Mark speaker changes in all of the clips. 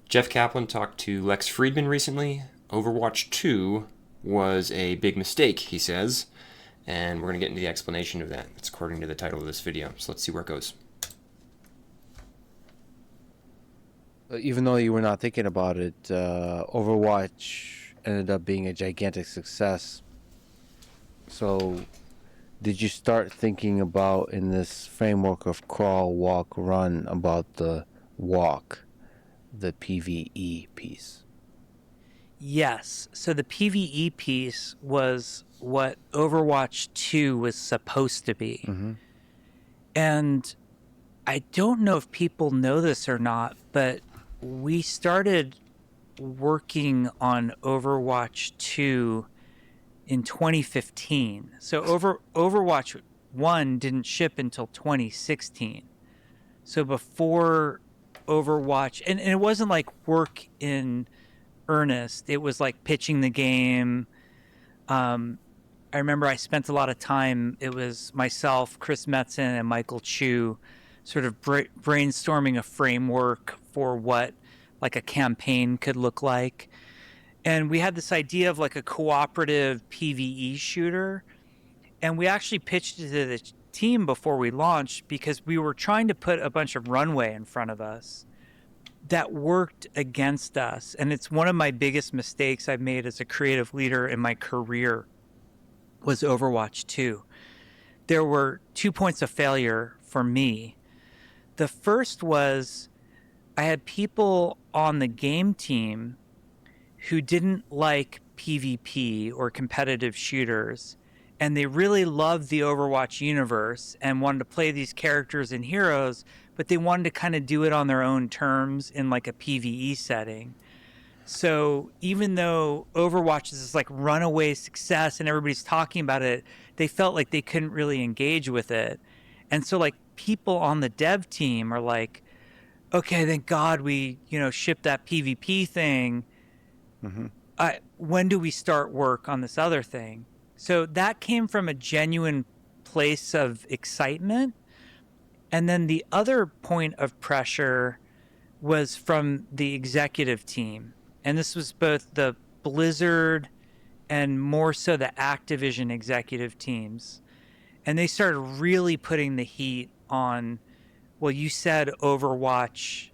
Speaker 1: Jeff Kaplan talked to Lex Fridman recently. Overwatch 2 was a big mistake, he says, and we're going to get into the explanation of that. That's according to the title of this video, so let's see where it goes.
Speaker 2: Even though you were not thinking about it, Overwatch ended up being a gigantic success. So, did you start thinking about, in this framework of crawl, walk, run, about the walk, the PVE piece?
Speaker 3: Yes. So the PVE piece was what Overwatch 2 was supposed to be.
Speaker 2: Mm-hmm.
Speaker 3: And I don't know if people know this or not, but we started working on Overwatch 2 in 2015. So Overwatch 1 didn't ship until 2016. So before Overwatch, and it wasn't like work in earnest. It was like pitching the game. I remember I spent a lot of time. It was myself, Chris Metzen, and Michael Chu sort of brainstorming a framework for what like a campaign could look like. And we had this idea of like a cooperative PVE shooter. And we actually pitched it to the team before we launched because we were trying to put a bunch of runway in front of us that worked against us. And it's one of my biggest mistakes I've made as a creative leader in my career was Overwatch 2. There were 2 points of failure for me. The first was I had people on the game team who didn't like PvP or competitive shooters, and they really loved the Overwatch universe and wanted to play these characters and heroes, but they wanted to kind of do it on their own terms in like a PvE setting. So even though Overwatch is this like runaway success and everybody's talking about it, they felt like they couldn't really engage with it. And so like people on the dev team are like, okay, thank God we, shipped that PvP thing.
Speaker 2: Mm-hmm.
Speaker 3: When do we start work on this other thing? So that came from a genuine place of excitement. And then the other point of pressure was from the executive team. And this was both the Blizzard and more so the Activision executive teams. And they started really putting the heat on, well, you said Overwatch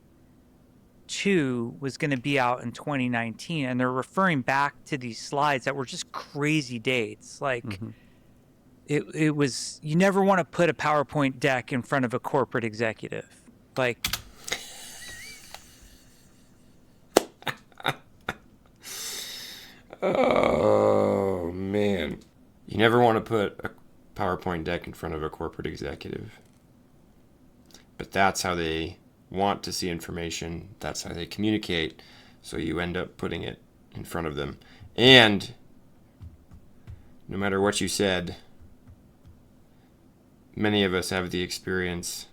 Speaker 3: 2 was going to be out in 2019. And they're referring back to these slides that were just crazy dates. Like,
Speaker 2: Mm-hmm.
Speaker 3: It was, you never want to put a PowerPoint deck in front of a corporate executive. Like,
Speaker 1: Oh, man. You never want to put a PowerPoint deck in front of a corporate executive. But that's how they want to see information. That's how they communicate. So you end up putting it in front of them. And no matter what you said, many of us have the experience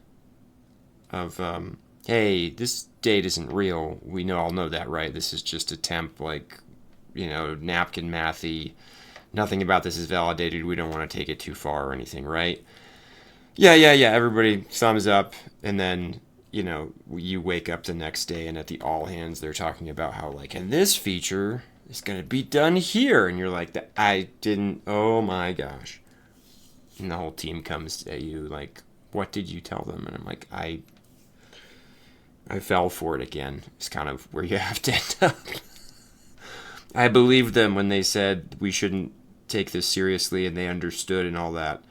Speaker 1: of, hey, this date isn't real. We all know that, right? This is just a temp, like, napkin mathy. Nothing about this is validated. We don't want to take it too far or anything, right? Yeah. Everybody thumbs up. And then, you wake up the next day and at the all hands, they're talking about how, like, and this feature is going to be done here. And you're like, I didn't, oh my gosh. And the whole team comes at you like, what did you tell them? And I'm like, I fell for it again. It's kind of where you have to end up. I believed them when they said we shouldn't take this seriously, and they understood and all that.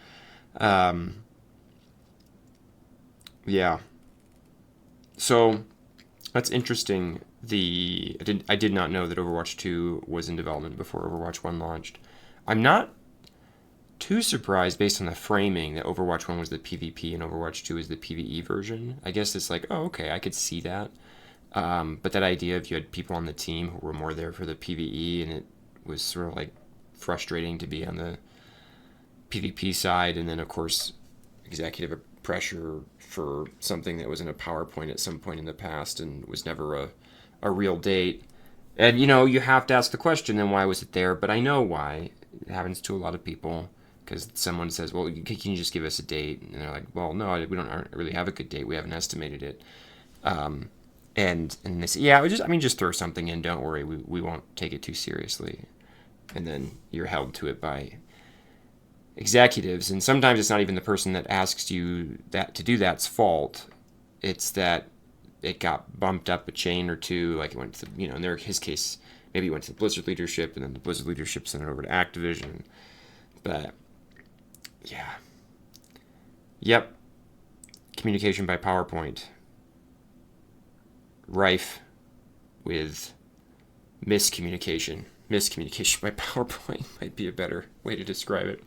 Speaker 1: Yeah. So that's interesting. I did not know that Overwatch 2 was in development before Overwatch 1 launched. I'm not too surprised based on the framing that Overwatch 1 was the PvP and Overwatch 2 is the PvE version. I guess it's like, oh, okay, I could see that. But that idea of you had people on the team who were more there for the PvE, and it was sort of like frustrating to be on the PvP side, and then of course executive pressure for something that was in a PowerPoint at some point in the past and was never a real date. And you have to ask the question, then why was it there? But I know why. It happens to a lot of people. Because someone says, well, can you just give us a date? And they're like, well, no, we don't really have a good date. We haven't estimated it. And they say, yeah, just throw something in. Don't worry, we won't take it too seriously. And then you're held to it by executives. And sometimes it's not even the person that asks you that to do that's fault. It's that it got bumped up a chain or two. Like it went to, in his case, maybe it went to the Blizzard leadership, and then the Blizzard leadership sent it over to Activision. But yeah, yep, communication by PowerPoint. Rife with miscommunication. Miscommunication by PowerPoint might be a better way to describe it.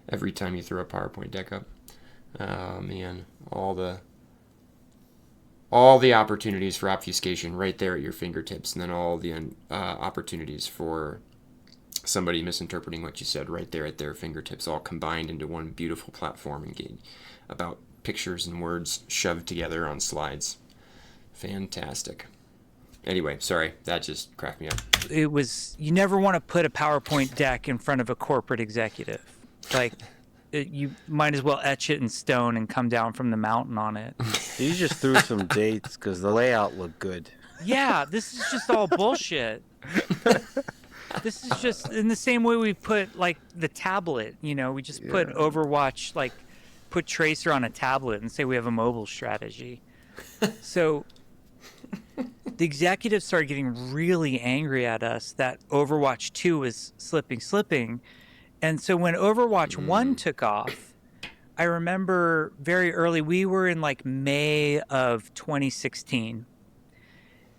Speaker 1: Every time you throw a PowerPoint deck up, oh man, all the opportunities for obfuscation right there at your fingertips, and then all the opportunities for somebody misinterpreting what you said right there at their fingertips, all combined into one beautiful platform and about pictures and words shoved together on slides. Fantastic. Anyway, sorry, that just cracked me up.
Speaker 3: You never want to put a PowerPoint deck in front of a corporate executive. Like, you might as well etch it in stone and come down from the mountain on it.
Speaker 2: You just threw some dates because the layout looked good.
Speaker 3: Yeah, this is just all bullshit. This is just in the same way we put, like, the tablet. We just put Overwatch, like, put Tracer on a tablet and say we have a mobile strategy. So the executives started getting really angry at us that Overwatch 2 was slipping. And so when Overwatch 1 took off, I remember very early, we were in like May of 2016.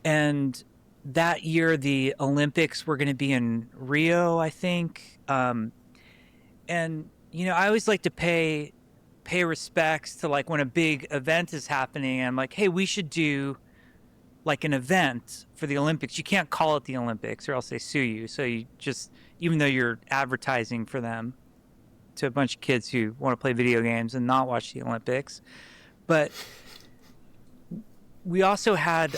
Speaker 3: And that year, the Olympics were going to be in Rio, I think. And, I always like to pay respects to, like, when a big event is happening. I'm like, hey, we should do like an event for the Olympics. You can't call it the Olympics or else they sue you. So you just, even though you're advertising for them to a bunch of kids who want to play video games and not watch the Olympics. But we also had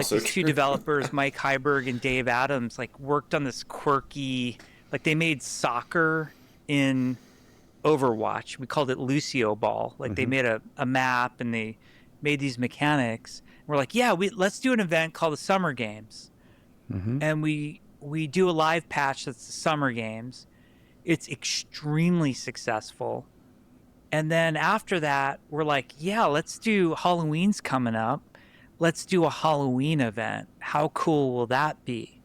Speaker 3: these two developers, Mike Heiberg and Dave Adams, like worked on this quirky, like they made soccer in Overwatch. We called it Lucio Ball. Like they made a map and they made these mechanics. We're like, yeah, let's do an event called the Summer Games. And we do a live patch that's the Summer Games. It's extremely successful. And then after that, we're like, yeah, let's do Halloween's coming up. Let's do a Halloween event. How cool will that be?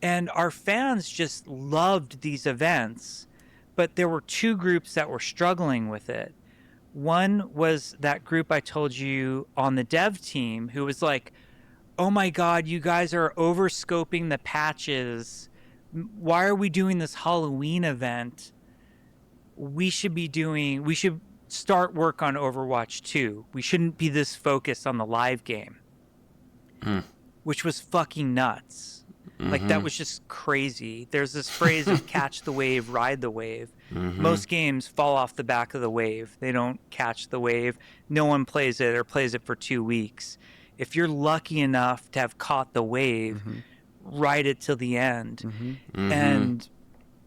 Speaker 3: And our fans just loved these events, but there were two groups that were struggling with it. One was that group I told you on the dev team who was like, oh my God, you guys are overscoping the patches. Why are we doing this Halloween event? We should start work on Overwatch 2. We shouldn't be this focused on the live game. Which was fucking nuts. Like, that was just crazy. There's this phrase of catch the wave, ride the wave. Most games fall off the back of the wave. They don't catch the wave. No one plays it or plays it for 2 weeks. If you're lucky enough to have caught the wave, ride it till the end. And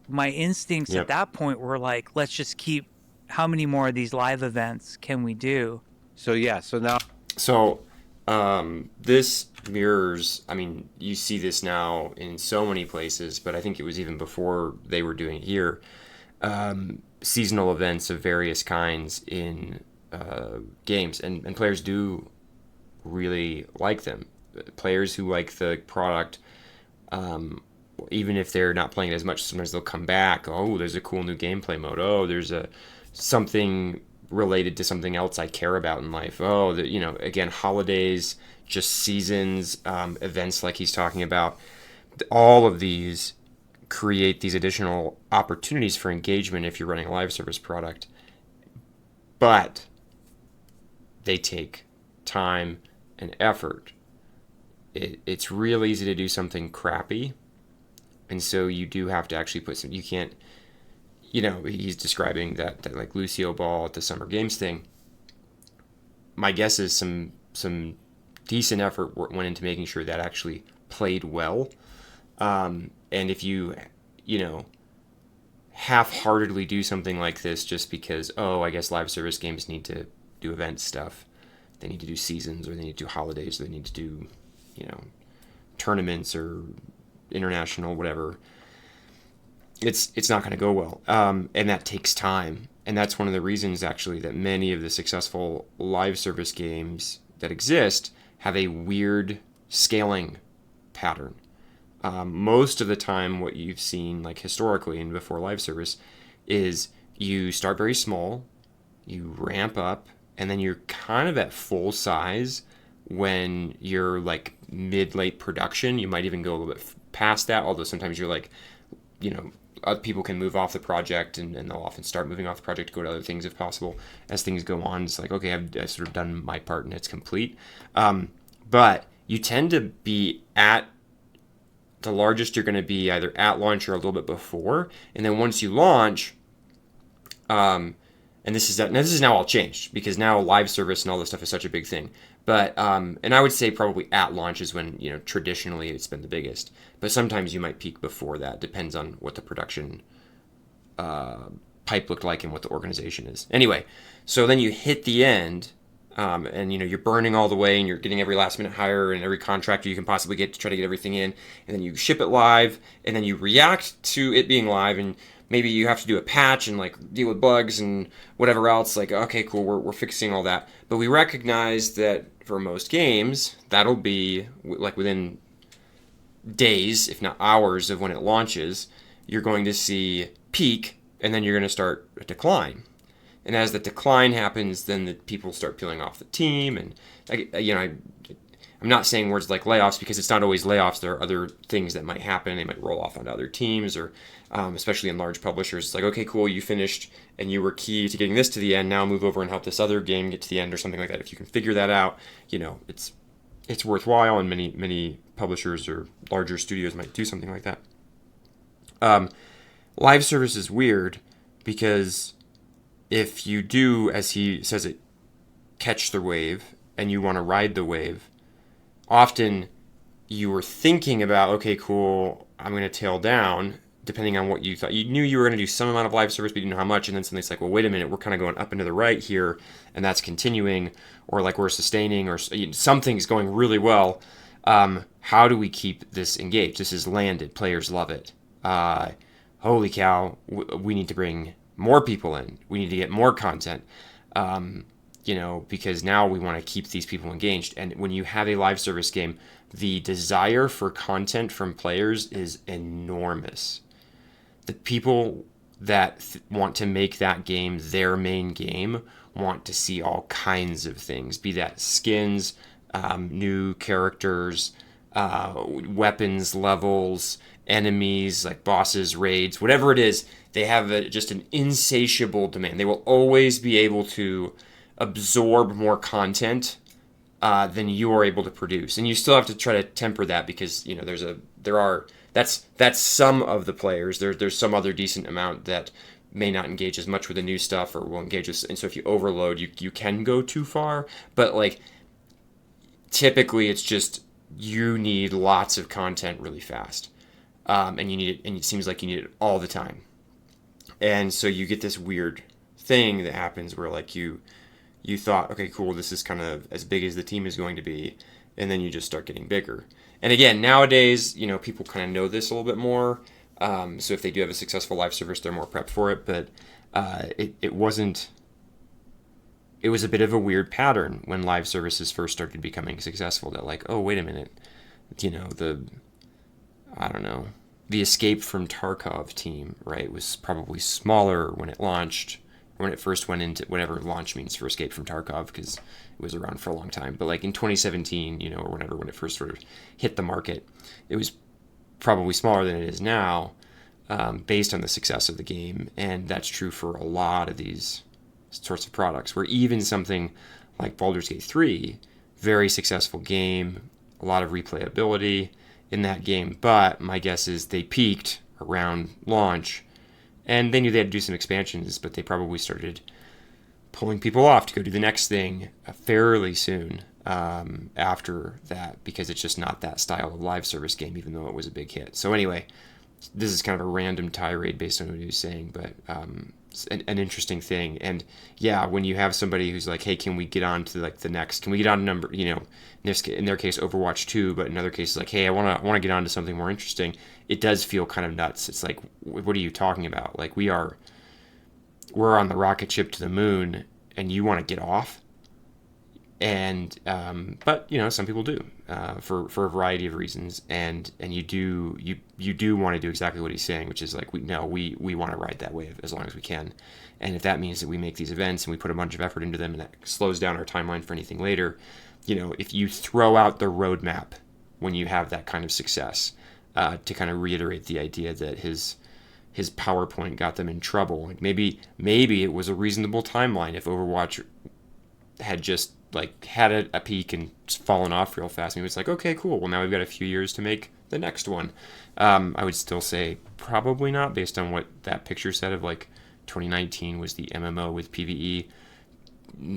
Speaker 3: my instincts at that point were like, let's just keep, how many more of these live events can we do?
Speaker 2: So now.
Speaker 1: So this mirrors, you see this now in so many places, but I think it was even before they were doing it here, seasonal events of various kinds in games, and players do really like them. Players who like the product, even if they're not playing it as much, sometimes they'll come back. Oh, there's a cool new gameplay mode. Oh, there's something related to something else I care about in life. Oh, again, holidays, just seasons, events like he's talking about. All of these create these additional opportunities for engagement if you're running a live service product. But they take time and effort. It's real easy to do something crappy. And so you do have to actually put you can't, he's describing that like Lucio Ball at the Summer Games thing. My guess is some decent effort went into making sure that actually played well. And if you half-heartedly do something like this just because, I guess live service games need to do event stuff, they need to do seasons, or they need to do holidays, or they need to do, tournaments or international, whatever, it's not going to go well. And that takes time. And that's one of the reasons, actually, that many of the successful live service games that exist have a weird scaling pattern. Most of the time, what you've seen, like historically and before live service, is you start very small, you ramp up, and then you're kind of at full size when you're like mid-late production. You might even go a little bit past that, although sometimes you're like, other people can move off the project, and they'll often start moving off the project to go to other things if possible. As things go on, it's like, okay, I've sort of done my part and it's complete. But you tend to be at the largest you're going to be either at launch or a little bit before. And then once you launch, and this is now all changed because now live service and all this stuff is such a big thing. But and I would say probably at launch is when traditionally it's been the biggest. But sometimes you might peak before that. Depends on what the production pipe looked like and what the organization is. Anyway, so then you hit the end, and you're burning all the way, and you're getting every last minute hire and every contractor you can possibly get to try to get everything in, and then you ship it live, and then you react to it being live, and maybe you have to do a patch and like deal with bugs and whatever else. Like, okay, cool, we're fixing all that. But we recognize that for most games, that'll be like within days, if not hours, of when it launches. You're going to see peak, and then you're going to start a decline. And as the decline happens, then the people start peeling off the team. And I'm not saying words like layoffs because it's not always layoffs. There are other things that might happen. They might roll off onto other teams, or especially in large publishers. It's like, okay, cool, you finished and you were key to getting this to the end. Now move over and help this other game get to the end, or something like that. If you can figure that out, it's worthwhile, and many publishers or larger studios might do something like that. Live service is weird because if you do, as he says it, catch the wave and you want to ride the wave, often you were thinking about, okay, cool, I'm going to tail down, depending on what you thought. You knew you were going to do some amount of live service, but you didn't know how much, and then something's like, well, wait a minute, we're kind of going up and to the right here, and that's continuing, or like we're sustaining, or something's going really well. How do we keep this engaged? This is landed. Players love it. Holy cow, we need to bring more people in. We need to get more content. Because now we want to keep these people engaged. And when you have a live service game, the desire for content from players is enormous. The people that want to make that game their main game want to see all kinds of things, be that skins, new characters, weapons levels, enemies, like bosses, raids, whatever it is. They have just an insatiable demand. They will always be able to absorb more content than you are able to produce, and you still have to try to temper that because that's some of the players. There's some other decent amount that may not engage as much with the new stuff or will engage with, and so if you overload, you can go too far. But like typically, it's just you need lots of content really fast, and you need it, and it seems like you need it all the time, and so you get this weird thing that happens where like you thought, okay, cool, this is kind of as big as the team is going to be, and then you just start getting bigger. And again, nowadays, people kind of know this a little bit more. So if they do have a successful live service, they're more prepped for it. But it wasn't. It was a bit of a weird pattern when live services first started becoming successful. That like, oh, wait a minute, the Escape from Tarkov team, right, was probably smaller when it launched. When it first went into whatever launch means for Escape from Tarkov, because it was around for a long time. But like in 2017, or whatever, when it first sort of hit the market, it was probably smaller than it is now, based on the success of the game. And that's true for a lot of these sorts of products, where even something like Baldur's Gate 3, very successful game, a lot of replayability in that game. But my guess is they peaked around launch, and they knew they had to do some expansions, but they probably started pulling people off to go do the next thing fairly soon after that, because it's just not that style of live service game, even though it was a big hit. So anyway, this is kind of a random tirade based on what he was saying, but it's an interesting thing. And yeah, when you have somebody who's like, hey, can we get on to like the next, can we get on to number, you know, in their case, Overwatch 2, but in other cases, like, hey, I want to get on to something more interesting. It does feel kind of nuts. It's like, what are you talking about? Like, we're on the rocket ship to the moon and you want to get off? And but you know, some people do for a variety of reasons, and you do want to do exactly what he's saying, which is like we want to ride that wave as long as we can, and if that means that we make these events and we put a bunch of effort into them and that slows down our timeline for anything later, you know, if you throw out the roadmap when you have that kind of success, to kind of reiterate the idea that his PowerPoint got them in trouble, like maybe it was a reasonable timeline if Overwatch had just like had a peak and fallen off real fast. Maybe it's like, okay, cool. Well, now we've got a few years to make the next one. I would still say probably not, based on what that picture said of like 2019 was the MMO with PVE.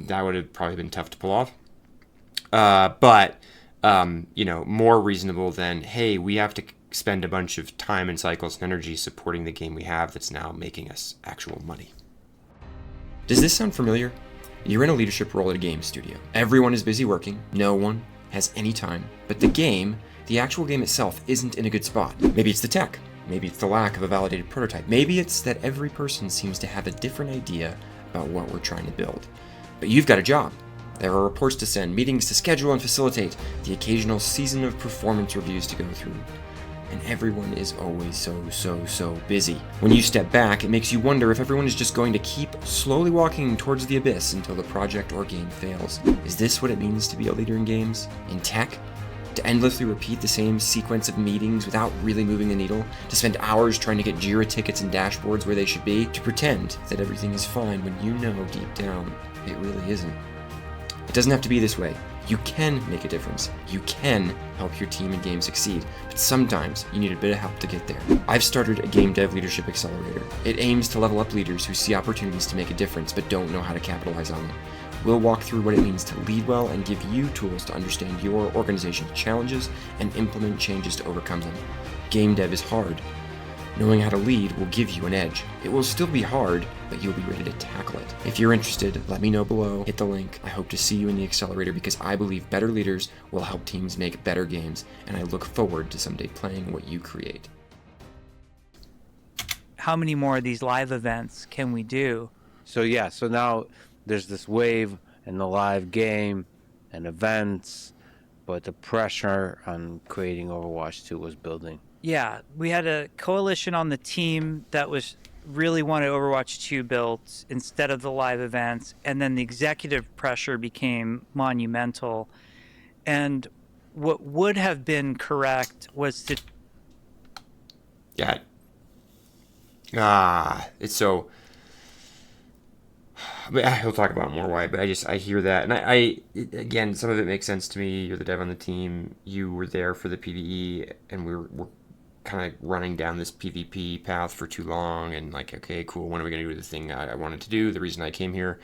Speaker 1: That would have probably been tough to pull off. But you know, more reasonable than, hey, we have to spend a bunch of time and cycles and energy supporting the game we have that's now making us actual money. Does this sound familiar? You're in a leadership role at a game studio. Everyone is busy working, no one has any time, but the actual game itself isn't in a good spot. Maybe it's the tech, maybe it's the lack of a validated prototype, maybe it's that every person seems to have a different idea about what we're trying to build. But you've got a job. There are reports to send, meetings to schedule and facilitate, the occasional season of performance reviews to go through. And everyone is always so busy. When you step back, it makes you wonder if everyone is just going to keep slowly walking towards the abyss until the project or game fails. Is this what it means to be a leader in games? In tech? To endlessly repeat the same sequence of meetings without really moving the needle? To spend hours trying to get Jira tickets and dashboards where they should be? To pretend that everything is fine when you know deep down it really isn't? It doesn't have to be this way. You can make a difference. You can help your team and game succeed, but sometimes you need a bit of help to get there. I've started a game dev leadership accelerator. It aims to level up leaders who see opportunities to make a difference but don't know how to capitalize on them. We'll walk through what it means to lead well and give you tools to understand your organization's challenges and implement changes to overcome them. Game dev is hard. Knowing how to lead will give you an edge. It will still be hard, but you'll be ready to tackle it. If you're interested, let me know below, hit the link. I hope to see you in the accelerator because I believe better leaders will help teams make better games, and I look forward to someday playing what you create.
Speaker 3: How many more of these live events can we do?
Speaker 2: So now there's this wave and the live game and events, but the pressure on creating Overwatch 2 was building.
Speaker 3: Yeah, we had a coalition on the team that was really wanted Overwatch 2 built instead of the live events, and then the executive pressure became monumental. And what would have been correct was to...
Speaker 1: Yeah. It's so... He'll talk about more why, but I hear that, and I again, some of it makes sense to me. You're the dev on the team. You were there for the PVE, and we're kind of running down this PvP path for too long, and like, okay, cool, when are we going to do the thing I wanted to do, the reason I came here?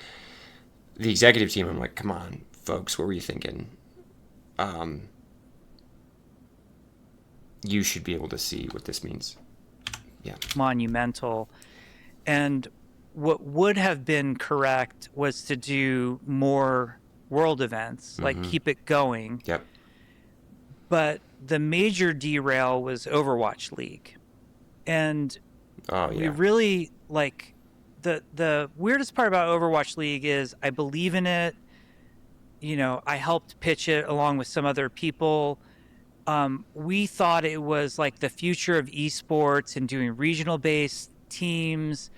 Speaker 1: The executive team, I'm like, come on, folks, what were you thinking? You should be able to see what this means. Yeah.
Speaker 3: Monumental. And what would have been correct was to do more world events, like keep it going.
Speaker 1: Yep.
Speaker 3: But the major derail was Overwatch League. And we really, like, the weirdest part about Overwatch League is I believe in it. You know, I helped pitch it along with some other people. We thought it was like the future of esports and doing regional-based teams,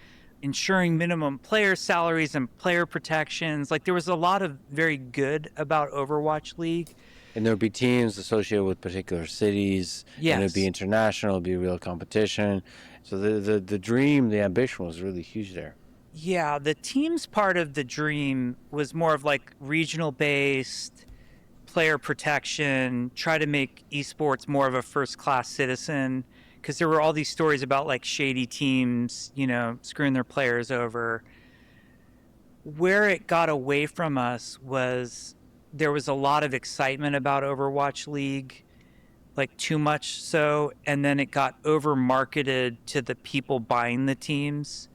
Speaker 3: ensuring minimum player salaries and player protections. Like, there was a lot of very good about Overwatch League.
Speaker 2: And there would be teams associated with particular cities.
Speaker 3: Yes.
Speaker 2: And it would be international, it would be real competition. So the dream, the ambition was really huge there.
Speaker 3: Yeah, the teams part of the dream was more of like regional-based player protection, try to make esports more of a first-class citizen, because there were all these stories about like shady teams, you know, screwing their players over. Where it got away from us was there was a lot of excitement about Overwatch League, like too much so, and then it got over marketed to the people buying the teams.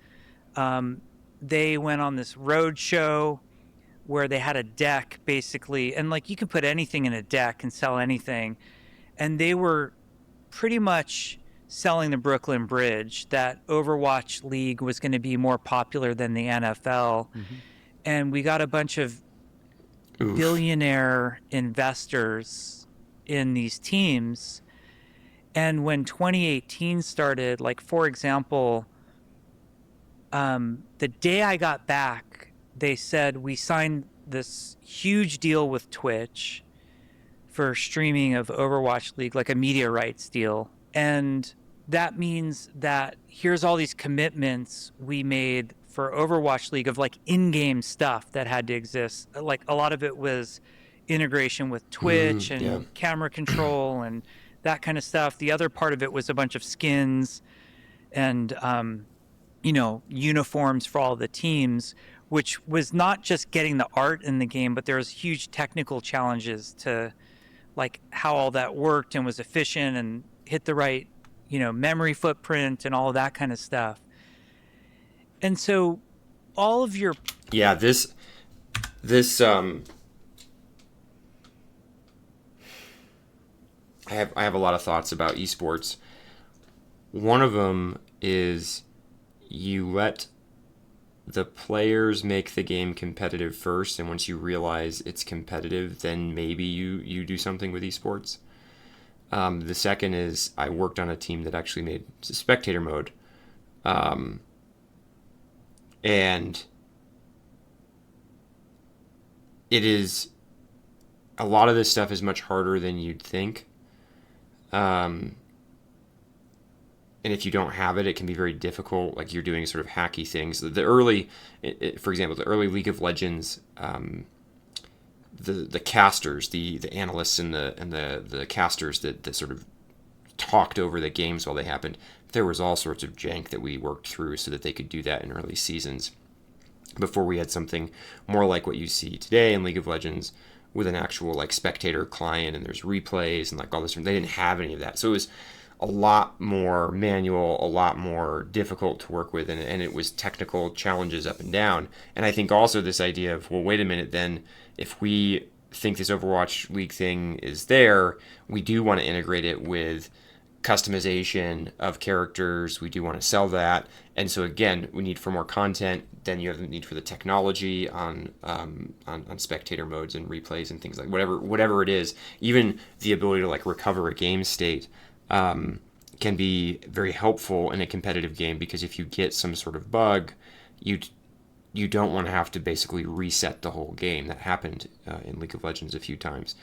Speaker 3: They went on this road show where they had a deck basically, and like you can put anything in a deck and sell anything, and they were pretty much selling the Brooklyn Bridge that Overwatch League was going to be more popular than the NFL. And we got a bunch of
Speaker 1: Oof.
Speaker 3: billionaire investors in these teams. And when 2018 started, like, for example, the day I got back, they said we signed this huge deal with Twitch for streaming of Overwatch League, like a media rights deal. And that means that here's all these commitments we made for Overwatch League of like in-game stuff that had to exist. Like a lot of it was integration with Twitch and camera control and that kind of stuff. The other part of it was a bunch of skins and, uniforms for all the teams, which was not just getting the art in the game, but there was huge technical challenges to like how all that worked and was efficient and hit the right, memory footprint and all of that kind of stuff. And so all of your...
Speaker 1: Yeah, this I have a lot of thoughts about esports. One of them is you let the players make the game competitive first, and once you realize it's competitive, then maybe you do something with esports. The second is I worked on a team that actually made spectator mode. And it is, a lot of this stuff is much harder than you'd think. And if you don't have it, it can be very difficult. Like you're doing sort of hacky things. The early, for example, the early League of Legends, the casters, the analysts and the casters that sort of talked over the games while they happened, there was all sorts of jank that we worked through so that they could do that in early seasons before we had something more like what you see today in League of Legends with an actual like spectator client, and there's replays and like all this. They didn't have any of that. So it was a lot more manual, a lot more difficult to work with, and it was technical challenges up and down. And I think also this idea of, well, wait a minute, then if we think this Overwatch League thing is there, we do want to integrate it with customization of characters. We do want to sell that. And so again, we need for more content. Then you have the need for the technology on spectator modes and replays and things like whatever it is. Even the ability to like recover a game state can be very helpful in a competitive game, because if you get some sort of bug, you don't want to have to basically reset the whole game. That happened in League of Legends a few times.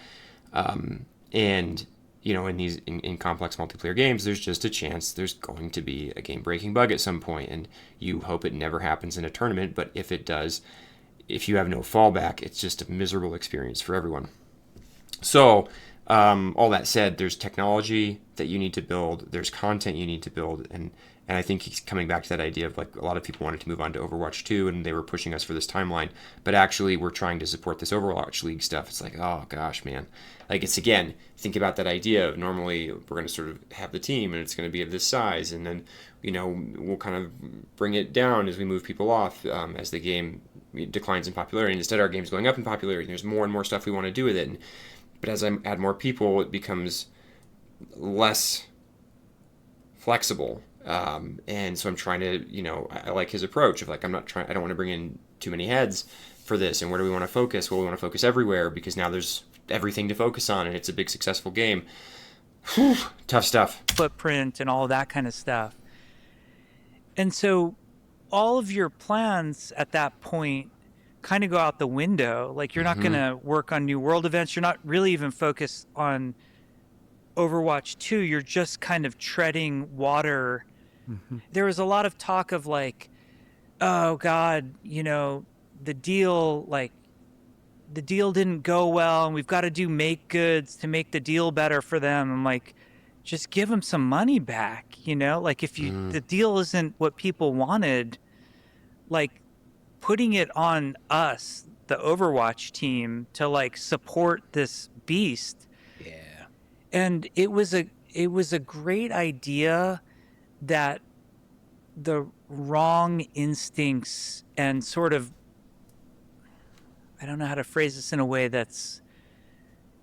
Speaker 1: And in complex multiplayer games, there's just a chance there's going to be a game-breaking bug at some point, and you hope it never happens in a tournament. But if it does, if you have no fallback, it's just a miserable experience for everyone. So all that said, there's technology that you need to build, there's content you need to build, and I think he's coming back to that idea of like a lot of people wanted to move on to Overwatch 2 and they were pushing us for this timeline, but actually we're trying to support this Overwatch League stuff. It's like, oh gosh, man. Like it's, again, think about that idea of normally we're going to sort of have the team and it's going to be of this size, and then, we'll kind of bring it down as we move people off as the game declines in popularity. And instead our game's going up in popularity. There's more and more stuff we want to do with it. But as I add more people, it becomes less flexible. And so I'm trying to, I like his approach of like, I don't want to bring in too many heads for this. And where do we want to focus? Well, we want to focus everywhere, because now there's everything to focus on and it's a big successful game. Whew, tough stuff.
Speaker 3: Footprint and all that kind of stuff. And so all of your plans at that point kind of go out the window. Like you're not going to work on new world events. You're not really even focused on Overwatch 2. You're just kind of treading water. There was a lot of talk of like, oh God, the deal didn't go well and we've got to do make goods to make the deal better for them. I'm like, just give them some money back, like if the deal isn't what people wanted, like putting it on us, the Overwatch team, to like support this beast And it was a great idea that the wrong instincts and sort of, I don't know how to phrase this in a way that's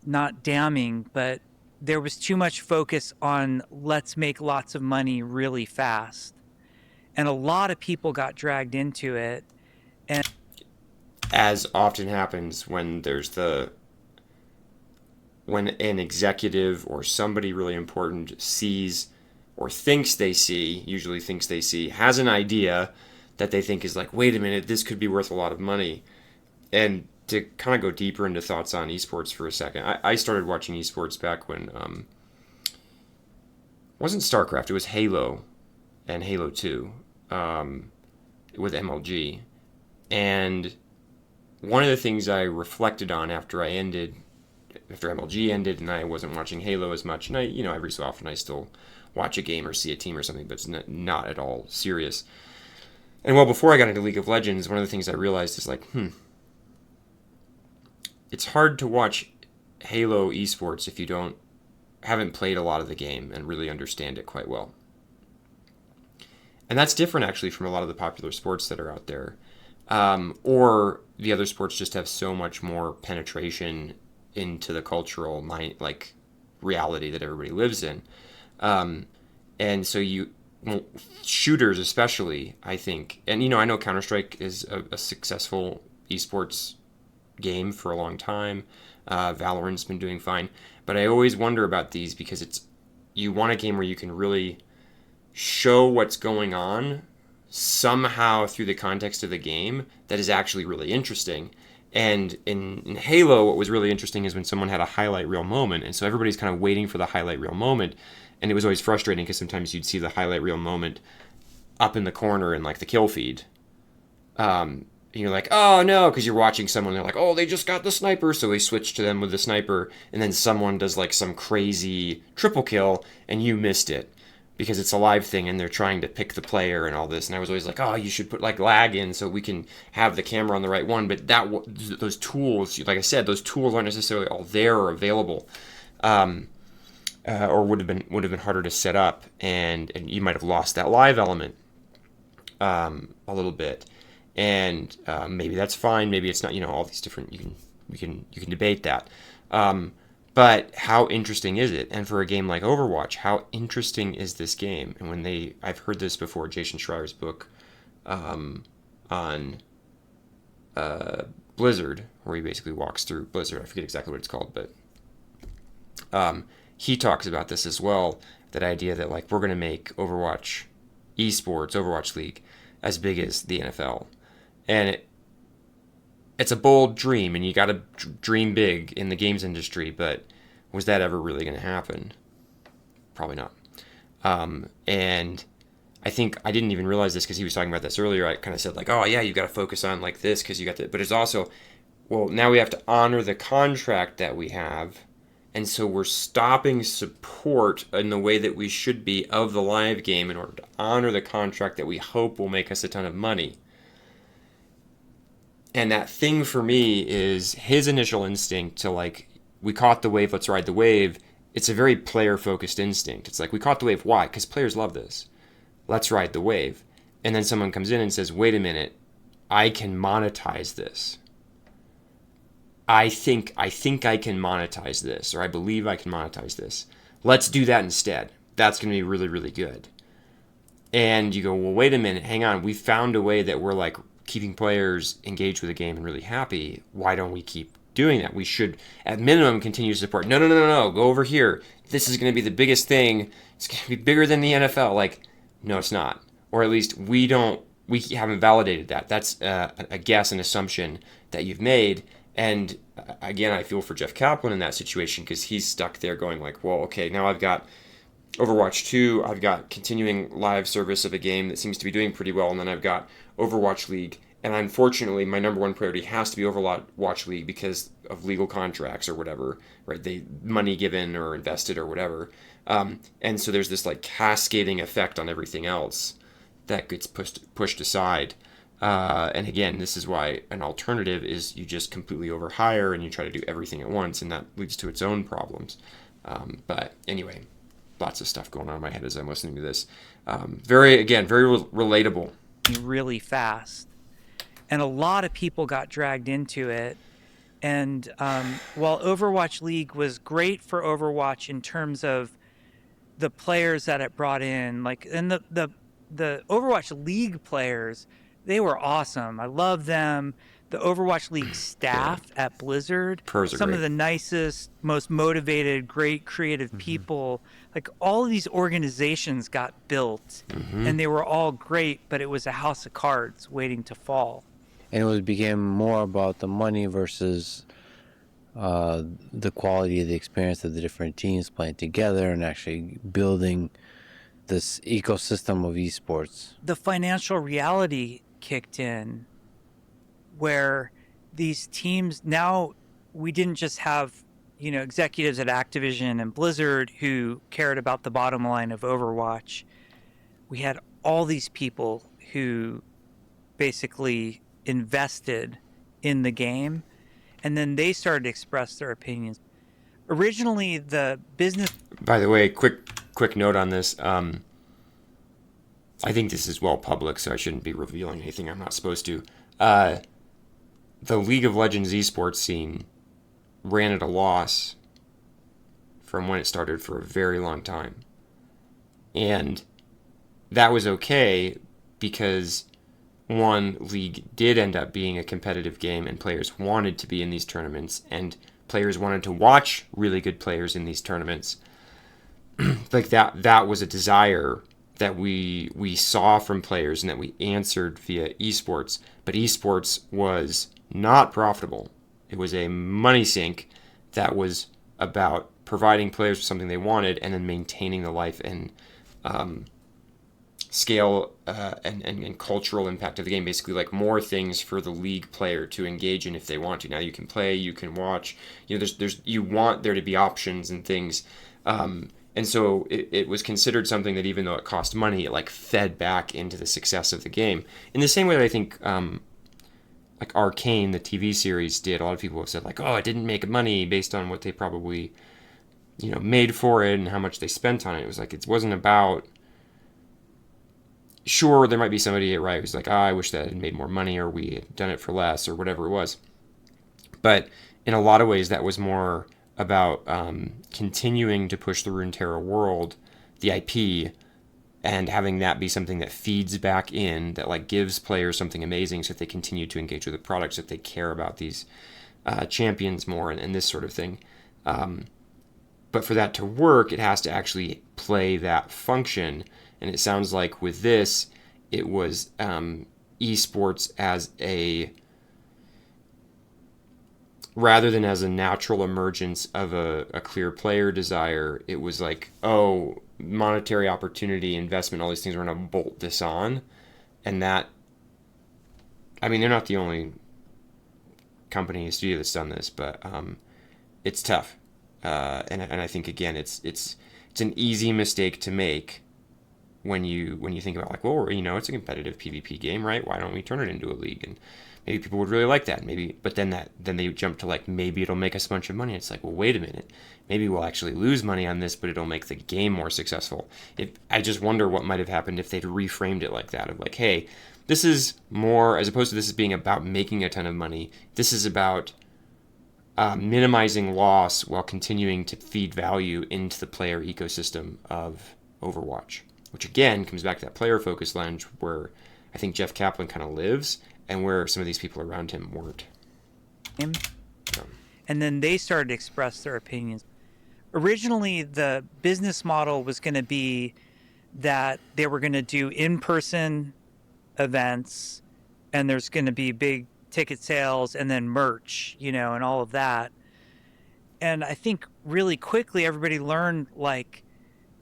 Speaker 3: not damning, but there was too much focus on let's make lots of money really fast. And a lot of people got dragged into it.
Speaker 1: As often happens when when an executive or somebody really important sees or usually thinks they see, has an idea that they think is like, wait a minute, this could be worth a lot of money. And to kind of go deeper into thoughts on esports for a second, I started watching esports back when it wasn't StarCraft, it was Halo and Halo 2 with MLG. And one of the things I reflected on after MLG ended and I wasn't watching Halo as much, and every so often I still watch a game or see a team or something, but it's not at all serious. And well, before I got into League of Legends, one of the things I realized is like, it's hard to watch Halo esports if you haven't played a lot of the game and really understand it quite well. And that's different actually from a lot of the popular sports that are out there. Or the other sports just have so much more penetration into the cultural reality that everybody lives in. And so shooters especially, I think, and I know Counter-Strike is a successful esports game for a long time. Valorant's been doing fine, but I always wonder about these because you want a game where you can really show what's going on somehow through the context of the game that is actually really interesting. And in Halo, what was really interesting is when someone had a highlight reel moment, and so everybody's kind of waiting for the highlight reel moment, and it was always frustrating because sometimes you'd see the highlight reel moment up in the corner in like the kill feed. And you're like, oh no, because you're watching someone, they're like, oh, they just got the sniper, so they switch to them with the sniper, and then someone does like some crazy triple kill, and you missed it because it's a live thing and they're trying to pick the player and all this. And I was always like, oh, you should put like lag in so we can have the camera on the right one. But those tools, like I said, those tools aren't necessarily all there or available, or would have been harder to set up, and you might have lost that live element a little bit. And maybe that's fine. Maybe it's not. All these different. You can debate that. But how interesting is it? And for a game like Overwatch, how interesting is this game? And I've heard this before, Jason Schreier's book on Blizzard, where he basically walks through Blizzard. I forget exactly what it's called, but he talks about this as well, that idea that like we're going to make Overwatch Esports, Overwatch League, as big as the NFL. And it's a bold dream, and you got to dream big in the games industry, but was that ever really going to happen? Probably not. And I think I didn't even realize this because he was talking about this earlier. I kind of said like, oh yeah, you got to focus on like this because you got that. But it's also, well, now we have to honor the contract that we have. And so we're stopping support in the way that we should be of the live game in order to honor the contract that we hope will make us a ton of money. And that thing for me is his initial instinct to like, we caught the wave, let's ride the wave. It's a very player-focused instinct. It's like, we caught the wave. Why? Because players love this. Let's ride the wave. And then someone comes in and says, wait a minute, I can monetize this. I think I can monetize this, or I believe I can monetize this. Let's do that instead. That's going to be really, really good. And you go, well, wait a minute, hang on. We found a way that we're like keeping players engaged with the game and really happy. Why don't we keep doing that? We should, at minimum, continue to support. No. Go over here. This is going to be the biggest thing. It's going to be bigger than the NFL. Like, no, it's not. Or at least we haven't validated that. That's a guess, an assumption that you've made. And again, I feel for Jeff Kaplan in that situation because he's stuck there going like, well, okay, now I've got Overwatch 2, I've got continuing live service of a game that seems to be doing pretty well, and then I've got Overwatch League. And unfortunately, my number one priority has to be Overwatch League because of legal contracts or whatever, right? Money given or invested or whatever. And so there's this like cascading effect on everything else that gets pushed aside. And again, this is why an alternative is you just completely overhire and you try to do everything at once, and that leads to its own problems. But anyway, lots of stuff going on in my head as I'm listening to this. Very relatable.
Speaker 3: Really fast. And a lot of people got dragged into it. And while Overwatch League was great for Overwatch in terms of the players that it brought in, like, and the Overwatch League players, they were awesome. I love them. The Overwatch League staff at Blizzard,
Speaker 1: Pros are
Speaker 3: some
Speaker 1: great.
Speaker 3: of the nicest, most motivated, great creative people. Like, all of these organizations got built, and they were all great, but it was a house of cards waiting to fall.
Speaker 2: And it became more about the money versus the quality of the experience of the different teams playing together and actually building this ecosystem of esports.
Speaker 3: The financial reality kicked in where these teams, now we didn't just have, executives at Activision and Blizzard who cared about the bottom line of Overwatch. We had all these people who basically invested in the game, and then they started to express their opinions. Originally, the business...
Speaker 1: By the way, quick note on this. I think this is well public, so I shouldn't be revealing anything I'm not supposed to. The League of Legends esports scene ran at a loss from when it started for a very long time. And that was okay because, one, League did end up being a competitive game and players wanted to be in these tournaments and players wanted to watch really good players in these tournaments. Like that was a desire that we saw from players and that we answered via esports. But esports was not profitable. It was a money sink that was about providing players with something they wanted and then maintaining the life and scale and cultural impact of the game. Basically, like, more things for the League player to engage in if they want to. Now you can play, you can watch. There's you want there to be options and things. And so it was considered something that, even though it cost money, it like fed back into the success of the game. In the same way that I think like Arcane, the TV series, did. A lot of people have said, like, oh, it didn't make money based on what they probably made for it and how much they spent on it. It was like, it wasn't about... Sure, there might be somebody at Riot who's like, I wish that had made more money, or we had done it for less, or whatever it was. But in a lot of ways, that was more about continuing to push the Runeterra world, the IP, and having that be something that feeds back in, that like gives players something amazing so that they continue to engage with the product, so that they care about these champions more and this sort of thing. But for that to work, it has to actually play that function. And it sounds like with this, it was esports as rather than as a natural emergence of a clear player desire, it was like, oh, monetary opportunity, investment, all these things, we're going to bolt this on. And that, I mean, they're not the only company and studio that's done this, but it's tough. And I think, again, it's an easy mistake to make when you think about, like, well, it's a competitive PvP game, right? Why don't we turn it into a league? And maybe people would really like that. But then they jump to, like, maybe it'll make us a bunch of money. It's like, well, wait a minute. Maybe we'll actually lose money on this, but it'll make the game more successful. I just wonder what might have happened if they'd reframed it like that, of like, hey, this is more, as opposed to this is being about making a ton of money, this is about minimizing loss while continuing to feed value into the player ecosystem of Overwatch. Which, again, comes back to that player-focused lens where I think Jeff Kaplan kind of lives and where some of these people around him weren't.
Speaker 3: And then they started to express their opinions. Originally, the business model was going to be that they were going to do in-person events, and there's going to be big ticket sales and then merch, and all of that. And I think really quickly everybody learned, like,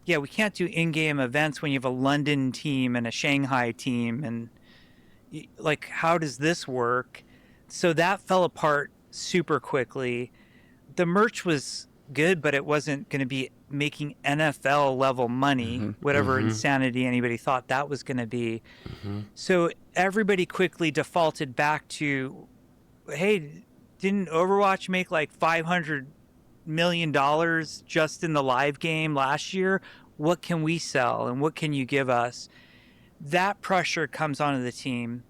Speaker 3: yeah, we can't do in-game events when you have a London team and a Shanghai team. And, like, how does this work? So that fell apart super quickly. The merch was good, but it wasn't going to be making NFL level money, whatever insanity anybody thought that was going to be. So everybody quickly defaulted back to, hey, didn't Overwatch make like $500 million just in the live game last year. What can we sell and what can you give us? That pressure comes onto the team.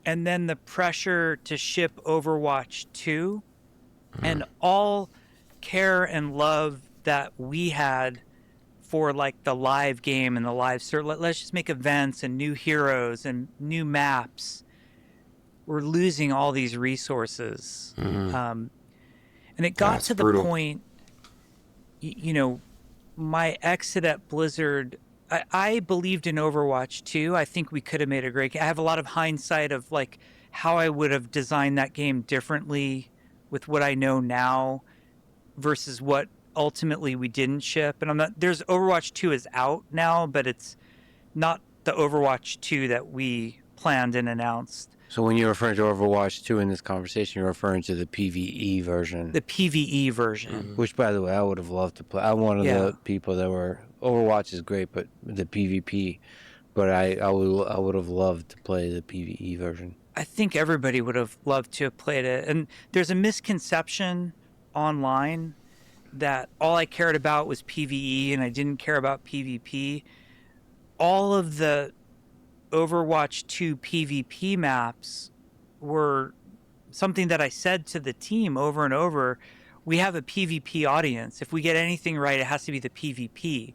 Speaker 3: And then the pressure to ship Overwatch 2 and all care and love that we had for like the live game and the live let's just make events and new heroes and new maps. We're losing all these resources. And it got to the
Speaker 1: brutal.
Speaker 3: point, my exit at Blizzard, I believed in Overwatch 2. I think we could have made a great game. I have a lot of hindsight of like how I would have designed that game differently with what I know now versus what ultimately we didn't ship. And there's Overwatch 2 is out now, but it's not the Overwatch 2 that we planned and announced.
Speaker 2: So when you're referring to Overwatch 2 in this conversation, you're referring to the PVE version.
Speaker 3: The PVE version.
Speaker 2: Which, by the way, I would have loved to play. I'm one of the people that were... Overwatch is great, but the PvP. But I would have loved to play the PVE version.
Speaker 3: I think everybody would have loved to have played it. And there's a misconception online that all I cared about was PVE and I didn't care about PvP. All of the Overwatch 2 PvP maps were something that I said to the team over and over. We have a PvP audience. If we get anything right, it has to be the PvP.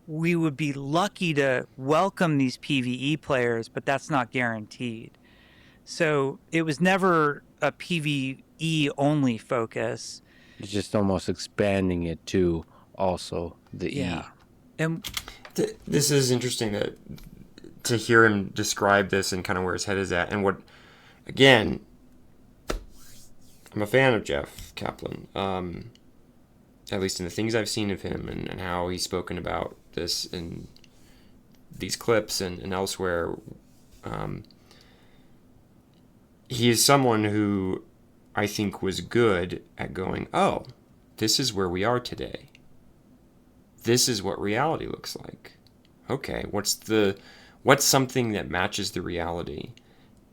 Speaker 3: We would be lucky to welcome these PvE players, but that's not guaranteed. So it was never a PvE only focus.
Speaker 2: It's just almost expanding it to also the E.
Speaker 3: And
Speaker 1: this is interesting to hear him describe this and kind of where his head is at. And what, again, I'm a fan of Jeff Kaplan, at least in the things I've seen of him and how he's spoken about this in these clips and elsewhere. He is someone who I think was good at going, oh, this is where we are today. This is what reality looks like. Okay, what's something that matches the reality?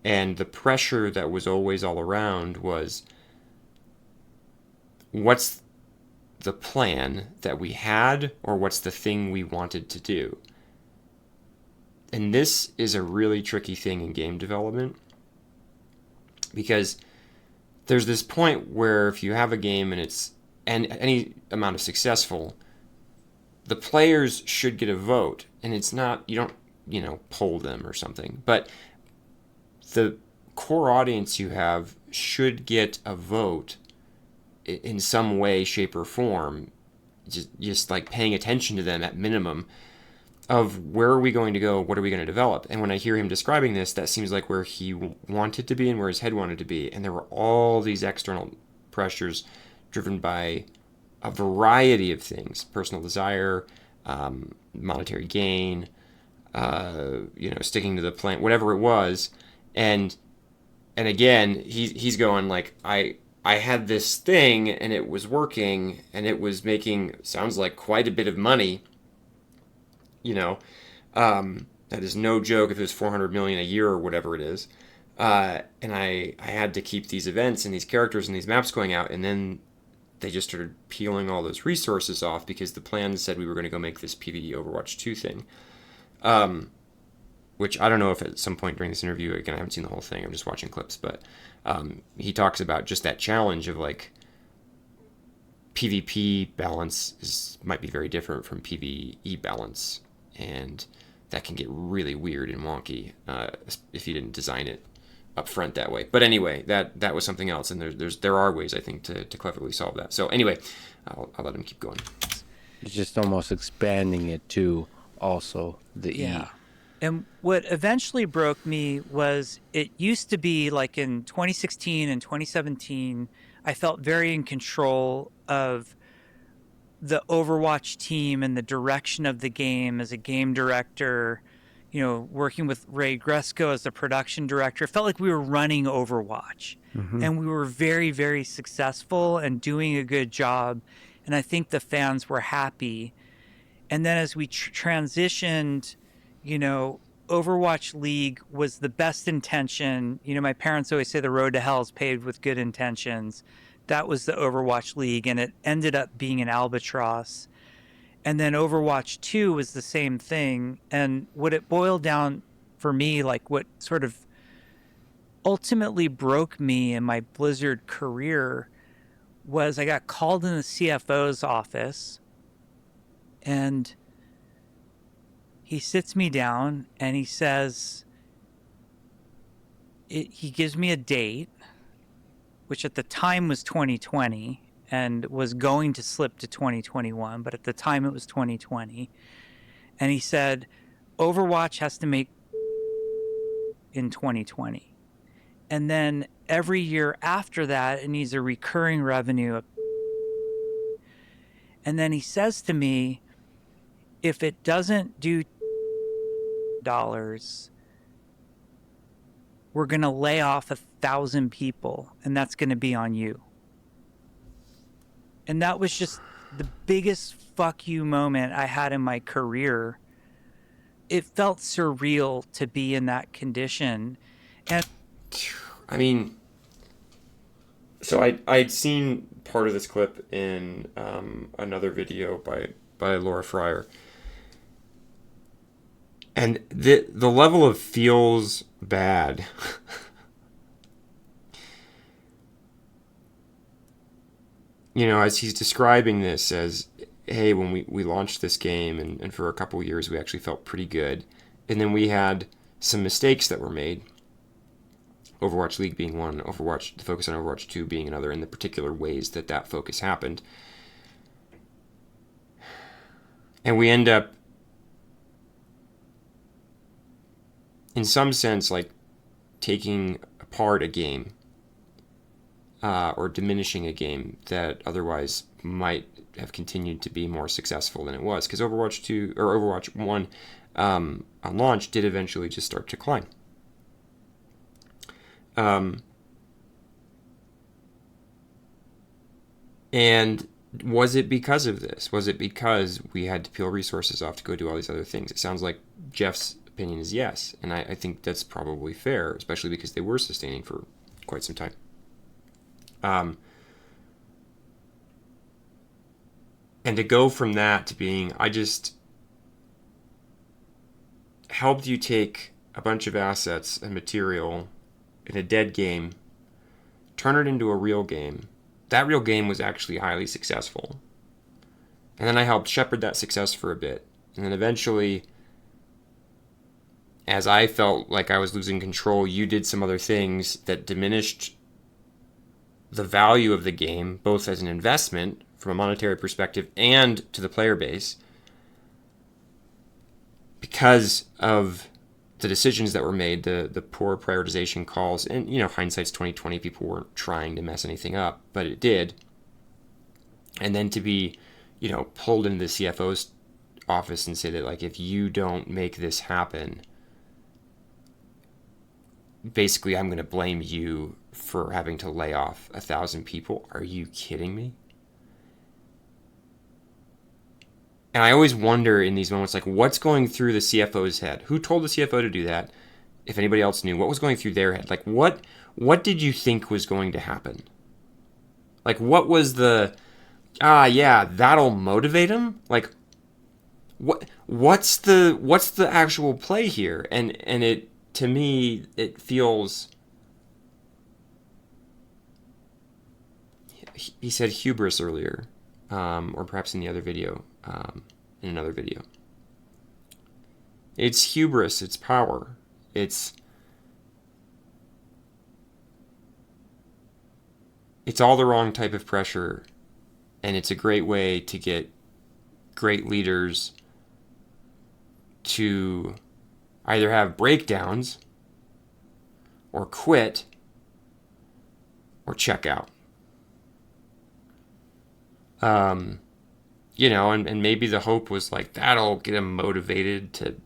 Speaker 1: And the pressure that was always all around was, what's the plan that we had, or what's the thing we wanted to do? And this is a really tricky thing in game development, because there's this point where if you have a game and it's any amount of successful, the players should get a vote, and it's not, you don't, poll them or something, but the core audience you have should get a vote in some way, shape, or form, just like paying attention to them at minimum, of where are we going to go, what are we going to develop. And when I hear him describing this, that seems like where he wanted to be and where his head wanted to be. And there were all these external pressures driven by a variety of things: personal desire, monetary gain, sticking to the plan, whatever it was. And again, he's going like, I had this thing and it was working and it was making, sounds like, quite a bit of money. That is no joke if it was 400 million a year or whatever it is. And I had to keep these events and these characters and these maps going out, and then they just started peeling all those resources off because the plan said we were going to go make this PVE Overwatch 2 thing. Which I don't know if at some point during this interview, again, I haven't seen the whole thing, I'm just watching clips, but he talks about just that challenge of like PvP balance might be very different from PvE balance, and that can get really weird and wonky if you didn't design it up front that way. But anyway, that was something else, and there are ways, I think, to cleverly solve that. So anyway, I'll let him keep going.
Speaker 2: It's just almost expanding it to also the E.
Speaker 3: And what eventually broke me was, it used to be like in 2016 and 2017, I felt very in control of the Overwatch team and the direction of the game as a game director, working with Ray Gresco as the production director. It felt like we were running Overwatch, and we were very, very successful and doing a good job. And I think the fans were happy. And then as we transitioned, Overwatch League was the best intention. My parents always say the road to hell is paved with good intentions. that was the Overwatch League, and it ended up being an albatross. And then Overwatch 2 was the same thing. And what it boiled down for me, like what sort of ultimately broke me in my Blizzard career, was I got called in the CFO's office, and he sits me down and he says, he gives me a date, which at the time was 2020 and was going to slip to 2021, but at the time it was 2020. And he said, Overwatch has to make in 2020. And then every year after that, it needs a recurring revenue. And then he says to me, if it doesn't do dollars, we're going to lay off 1,000 people, and that's going to be on you. And that was just the biggest fuck you moment I had in my career. It felt surreal to be in that condition. And
Speaker 1: I mean, so I'd seen part of this clip in another video by Laura Fryer. And the level of feels bad as he's describing this as, hey, when we launched this game and for a couple years we actually felt pretty good. And then we had some mistakes that were made. Overwatch League being one, the focus on Overwatch 2 being another, and the particular ways that focus happened. And we end up, in some sense, like taking apart a game or diminishing a game that otherwise might have continued to be more successful than it was, because Overwatch 2 or Overwatch 1 on launch did eventually just start to decline. And was it because of this? Was it because we had to peel resources off to go do all these other things? It sounds like Jeff's opinion is yes, and I think that's probably fair, especially because they were sustaining for quite some time. And to go from that to being, I just helped you take a bunch of assets and material in a dead game, turn it into a real game. That real game was actually highly successful. And then I helped shepherd that success for a bit. And then eventually, as I felt like I was losing control, you did some other things that diminished the value of the game, both as an investment from a monetary perspective and to the player base, because of the decisions that were made, the poor prioritization calls, and hindsight's 2020. People weren't trying to mess anything up, but it did. And then to be, pulled into the CFO's office and say that, like, if you don't make this happen, basically I'm going to blame you for having to lay off 1,000 people. Are you kidding me? And I always wonder in these moments, like, what's going through the CFO's head? Who told the CFO to do that? If anybody else knew, what was going through their head? Like, what did you think was going to happen? Like, what was the, yeah, that'll motivate him? Like, what's the actual play here? And it, to me, it feels, he said hubris earlier, or perhaps in the other video, in another video. It's hubris, it's power, it's all the wrong type of pressure, and it's a great way to get great leaders to either have breakdowns or quit or check out. And maybe the hope was like, that'll get them motivated to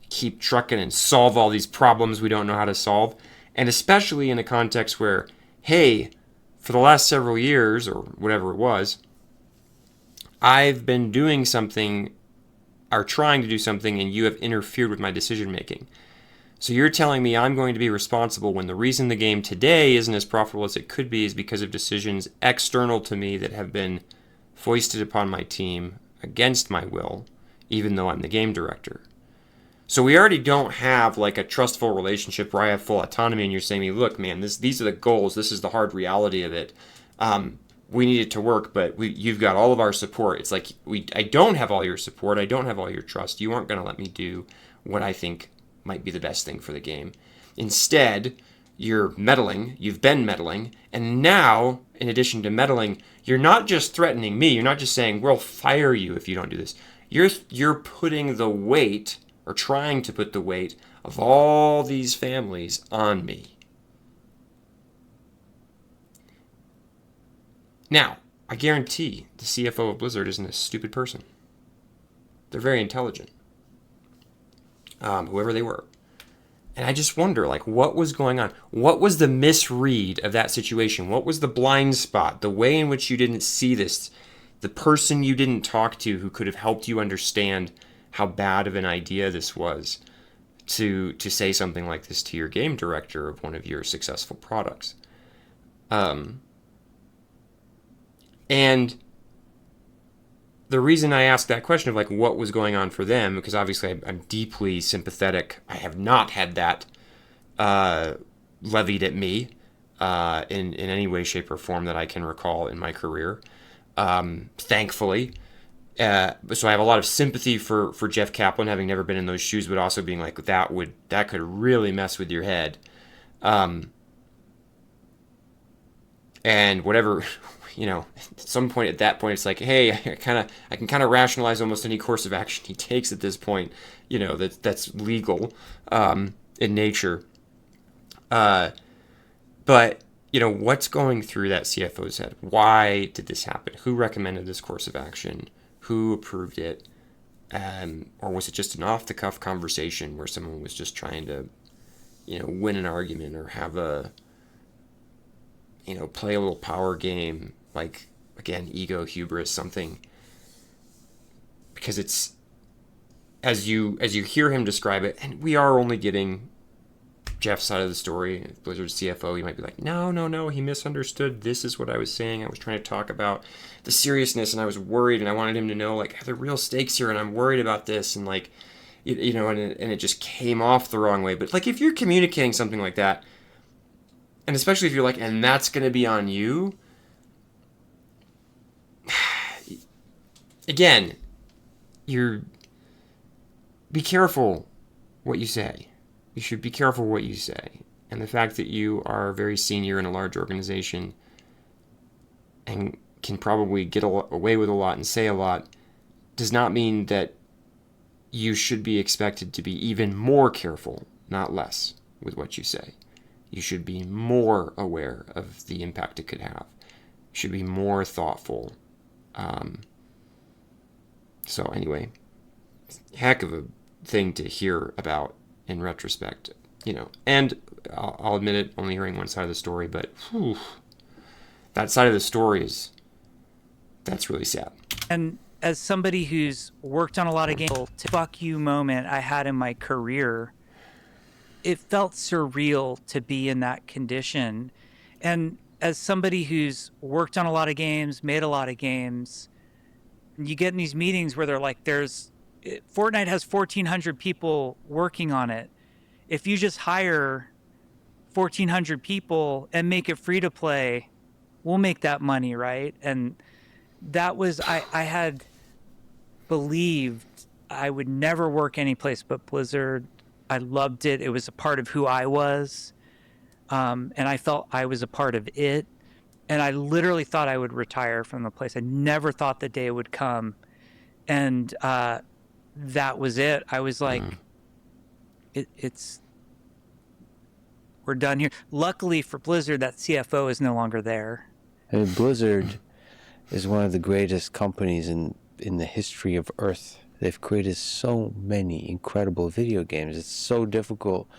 Speaker 1: keep trucking and solve all these problems we don't know how to solve. And especially in a context where, hey, for the last several years or whatever it was, I've been doing something or trying to do something, and you have interfered with my decision making. So you're telling me I'm going to be responsible when the reason the game today isn't as profitable as it could be is because of decisions external to me that have been foisted upon my team against my will, even though I'm the game director. So we already don't have like a trustful relationship where I have full autonomy and you're saying to me, look, man, these are the goals. This is the hard reality of it. We need it to work, but you've got all of our support. It's like I don't have all your support. I don't have all your trust. You aren't going to let me do what I think might be the best thing for the game. Instead, you're meddling. You've been meddling. And now, in addition to meddling, you're not just threatening me. You're not just saying, we'll fire you if you don't do this. You're putting the weight, or trying to put the weight, of all these families on me. Now, I guarantee the CFO of Blizzard isn't a stupid person. They're very intelligent. Whoever they were. And I just wonder, like, what was going on? What was the misread of that situation? What was the blind spot? The way in which you didn't see this? The person you didn't talk to who could have helped you understand how bad of an idea this was to say something like this to your game director of one of your successful products. And the reason I ask that question of like what was going on for them, because obviously I'm deeply sympathetic. I have not had that levied at me in any way, shape, or form that I can recall in my career. Thankfully. So I have a lot of sympathy for Jeff Kaplan, having never been in those shoes, but also being like that could really mess with your head. And whatever, at some point at that point, it's like, hey, I can kind of rationalize almost any course of action he takes at this point, that's legal in nature. But what's going through that CFO's head? Why did this happen? Who recommended this course of action? Who approved it? Or was it just an off-the-cuff conversation where someone was just trying to, win an argument or have a, play a little power game, like, again, ego, hubris, something. Because it's, as you hear him describe it, and we are only getting Jeff's side of the story, Blizzard's CFO, he might be like, no, he misunderstood. This is what I was saying. I was trying to talk about the seriousness, and I was worried, and I wanted him to know, like, are there real stakes here, and I'm worried about this, and, like, and it just came off the wrong way. But, like, if you're communicating something like that, and especially if you're like, and that's going to be on you, again, be careful what you say. You should be careful what you say. And the fact that you are very senior in a large organization and can probably get away with a lot and say a lot does not mean that you should be expected to be even more careful, not less, with what you say. You should be more aware of the impact it could have. You should be more thoughtful. So anyway, heck of a thing to hear about in retrospect, and I'll admit it, only hearing one side of the story, but that side of the story that's really sad.
Speaker 3: And as somebody who's worked on a lot of games, the fuck you moment I had in my career, it felt surreal to be in that condition. And as somebody who's worked on a lot of games, made a lot of games, you get in these meetings where they're like, Fortnite has 1,400 people working on it. If you just hire 1,400 people and make it free to play, we'll make that money, right? And that was, I had believed I would never work any place but Blizzard. I loved it. It was a part of who I was. And I felt I was a part of it. And I literally thought I would retire from the place. I never thought the day would come. And that was it. I was like, we're done here. Luckily for Blizzard, that CFO is no longer there.
Speaker 2: And Blizzard is one of the greatest companies in the history of Earth. They've created so many incredible video games. It's so difficult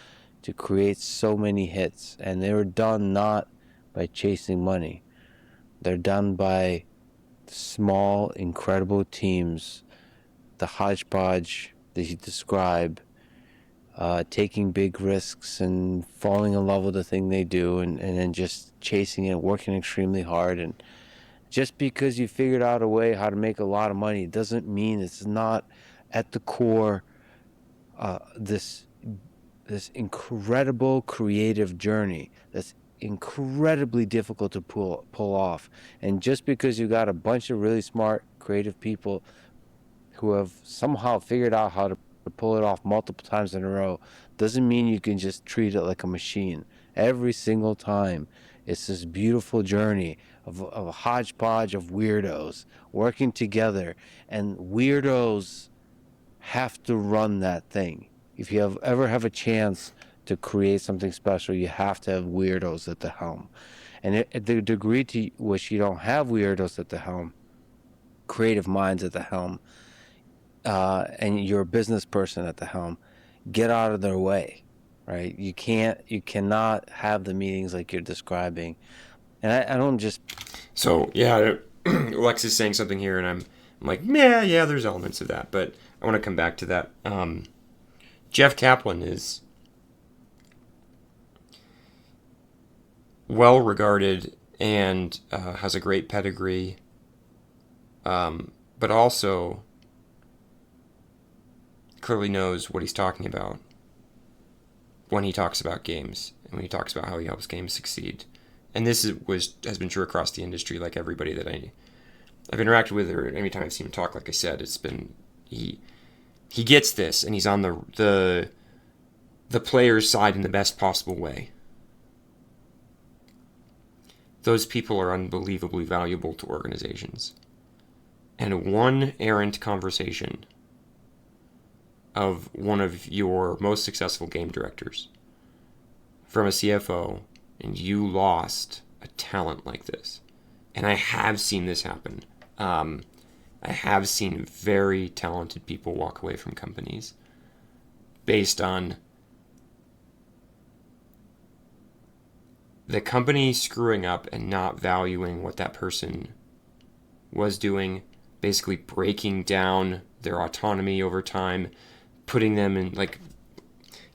Speaker 2: to create so many hits. And they were done not by chasing money. They're done by small, incredible teams. The hodgepodge that you describe, taking big risks and falling in love with the thing they do, and then just chasing it, working extremely hard. And just because you figured out a way how to make a lot of money doesn't mean it's not at the core this incredible creative journey that's incredibly difficult to pull off. And just because you got a bunch of really smart creative people who have somehow figured out how to pull it off multiple times in a row doesn't mean you can just treat it like a machine. Every single time it's this beautiful journey of a hodgepodge of weirdos working together, and weirdos have to run that thing. If you ever have a chance to create something special, you have to have weirdos at the helm. And at the degree to which you don't have weirdos at the helm, creative minds at the helm, and you're a business person at the helm, get out of their way, right? You cannot have the meetings like you're describing. And I don't just...
Speaker 1: So, yeah, Lex is saying something here, and I'm like, yeah, there's elements of that, but I want to come back to that. Jeff Kaplan is well regarded and has a great pedigree, but also clearly knows what he's talking about when he talks about games and when he talks about how he helps games succeed. And this has been true across the industry. Like everybody that I've interacted with, or anytime I've seen him talk, like I said, it's been he gets this, and he's on the player's side in the best possible way. Those people are unbelievably valuable to organizations. And one errant conversation of one of your most successful game directors from a CFO, and you lost a talent like this. And I have seen this happen. I have seen very talented people walk away from companies based on the company screwing up and not valuing what that person was doing, basically breaking down their autonomy over time, putting them in, like,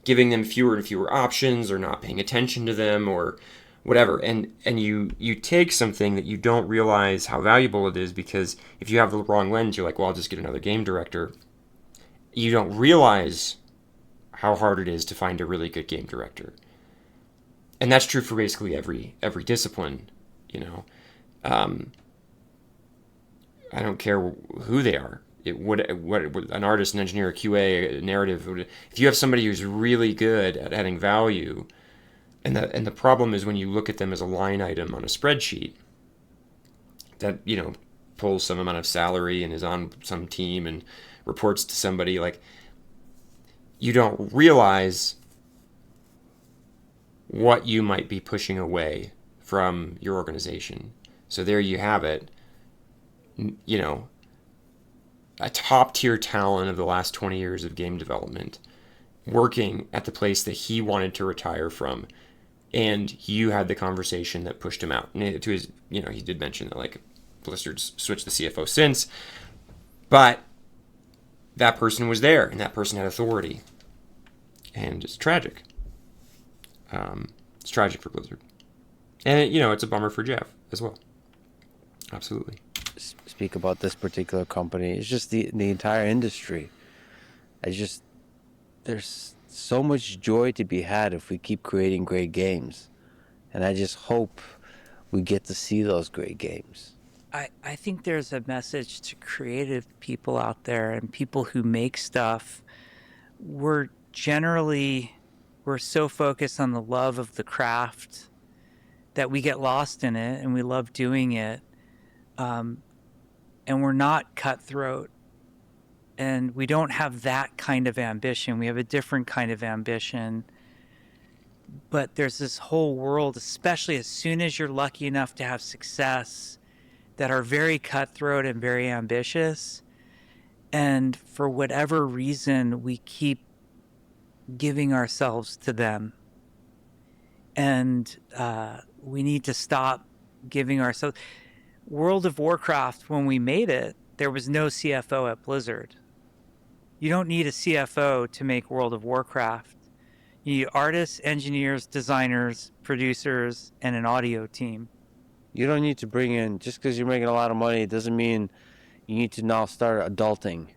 Speaker 1: giving them fewer and fewer options, or not paying attention to them, or whatever. And you take something that you don't realize how valuable it is, because if you have the wrong lens, you're like, well, I'll just get another game director. You don't realize how hard it is to find a really good game director. And that's true for basically every discipline, you know. I don't care who they are. What an artist, an engineer, a QA, a narrative. If you have somebody who's really good at adding value, and the problem is when you look at them as a line item on a spreadsheet that, you know, pulls some amount of salary and is on some team and reports to somebody, like, you don't realize what you might be pushing away from your organization. So there you have it. You know, a top tier talent of the last 20 years of game development working at the place that he wanted to retire from, and you had the conversation that pushed him out. And to his, you know, he did mention that, like, Blizzard's switched the CFO since, but that person was there and that person had authority, and it's tragic. It's tragic for Blizzard, and, you know, it's a bummer for Jeff as well. Absolutely.
Speaker 2: Speak about this particular company. It's just the entire industry. There's so much joy to be had if we keep creating great games, and I just hope we get to see those great games.
Speaker 3: I think there's a message to creative people out there and people who make stuff. We're so focused on the love of the craft that we get lost in it, and we love doing it. And we're not cutthroat, and we don't have that kind of ambition. We have a different kind of ambition. But there's this whole world, especially as soon as you're lucky enough to have success, that are very cutthroat and very ambitious. And for whatever reason, we keep giving ourselves to them. And we need to stop giving ourselves... World of Warcraft, when we made it, there was no CFO at Blizzard. You don't need a CFO to make World of Warcraft. You need artists, engineers, designers, producers, and an audio team.
Speaker 2: You don't need to bring in, just because you're making a lot of money, it doesn't mean you need to now start adulting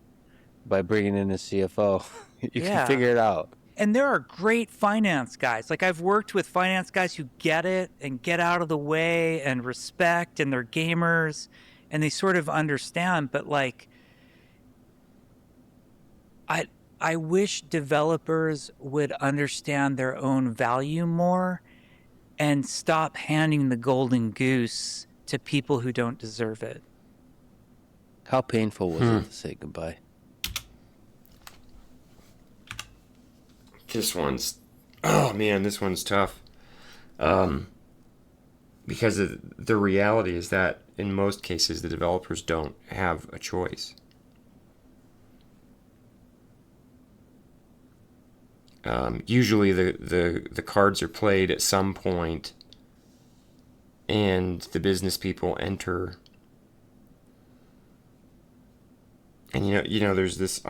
Speaker 2: by bringing in a CFO. You can
Speaker 3: Yeah.
Speaker 2: figure it out.
Speaker 3: And there are great finance guys. Like, I've worked with finance guys who get it and get out of the way and respect, and they're gamers and they sort of understand. But like, I wish developers would understand their own value more and stop handing the golden goose to people who don't deserve it.
Speaker 2: How painful was it to say goodbye?
Speaker 1: This one's tough. Because the reality is that in most cases the developers don't have a choice. Usually the cards are played at some point, and the business people enter. And there's this.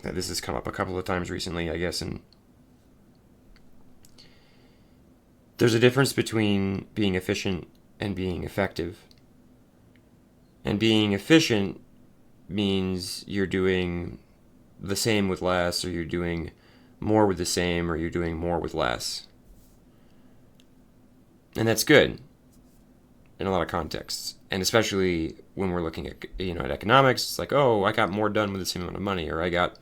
Speaker 1: This has come up a couple of times recently, I guess, and there's a difference between being efficient and being effective. And being efficient means you're doing the same with less, or you're doing more with the same, or you're doing more with less. And that's good in a lot of contexts. And especially when we're looking at at economics, it's like, oh, I got more done with the same amount of money, or I got